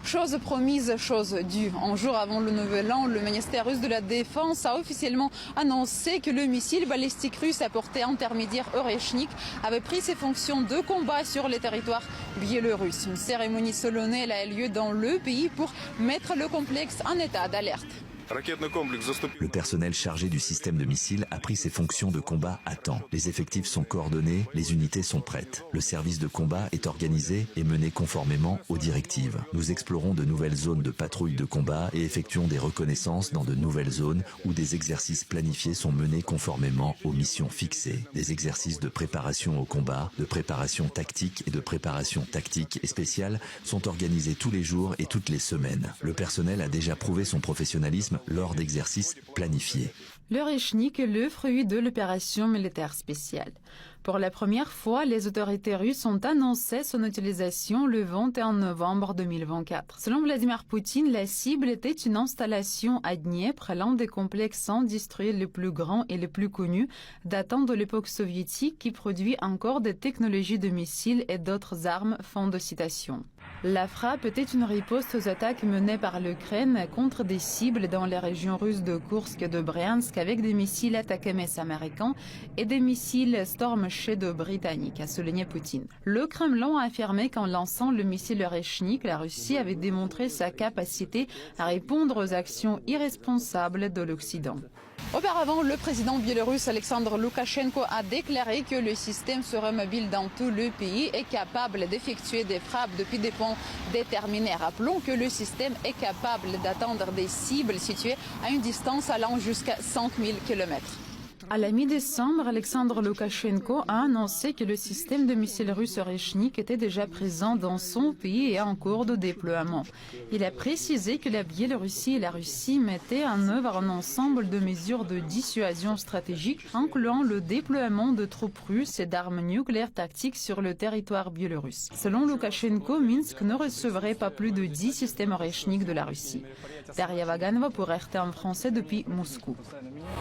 Chose promise, chose due. Un jour avant le Nouvel An, le ministère russe de la Défense a officiellement annoncé que le missile balistique russe à portée intermédiaire Oreshnik avait pris ses fonctions de combat sur les territoires biélorusses. Une cérémonie solennelle a eu lieu dans le pays pour mettre le complexe en état d'alerte. Le personnel chargé du système de missiles a pris ses fonctions de combat à temps. Les effectifs sont coordonnés, les unités sont prêtes. Le service de combat est organisé et mené conformément aux directives. Nous explorons de nouvelles zones de patrouille de combat et effectuons des reconnaissances dans de nouvelles zones où des exercices planifiés sont menés conformément aux missions fixées. Des exercices de préparation au combat, de préparation tactique et de préparation tactique et spéciale sont organisés tous les jours et toutes les semaines. Le personnel a déjà prouvé son professionnalisme lors d'exercices planifiés. L'Oreshnik est le fruit de l'opération militaire spéciale. Pour la première fois, les autorités russes ont annoncé son utilisation le 21 novembre 2024. Selon Vladimir Poutine, la cible était une installation à Dniepr, l'un des complexes industriels les plus grands et les plus connus, datant de l'époque soviétique, qui produit encore des technologies de missiles et d'autres armes. Fin de citation. La frappe était une riposte aux attaques menées par l'Ukraine contre des cibles dans les régions russes de Kursk et de Bryansk avec des missiles ATACMS américains et des missiles Storm Shadow britanniques, a souligné Poutine. Le Kremlin a affirmé qu'en lançant le missile Oreshnik, la Russie avait démontré sa capacité à répondre aux actions irresponsables de l'Occident. Auparavant, le président biélorusse Alexandre Loukachenko a déclaré que le système serait mobile dans tout le pays et capable d'effectuer des frappes depuis des points déterminés. Rappelons que le système est capable d'atteindre des cibles situées à une distance allant jusqu'à 5000 km. À la mi-décembre, Alexandre Loukachenko a annoncé que le système de missiles russe Oreshnik était déjà présent dans son pays et en cours de déploiement. Il a précisé que la Biélorussie et la Russie mettaient en œuvre un ensemble de mesures de dissuasion stratégique, incluant le déploiement de troupes russes et d'armes nucléaires tactiques sur le territoire biélorusse. Selon Loukachenko, Minsk ne recevrait pas plus de 10 systèmes Oreshnik de la Russie. Daria Vaganova pour RT en français depuis Moscou.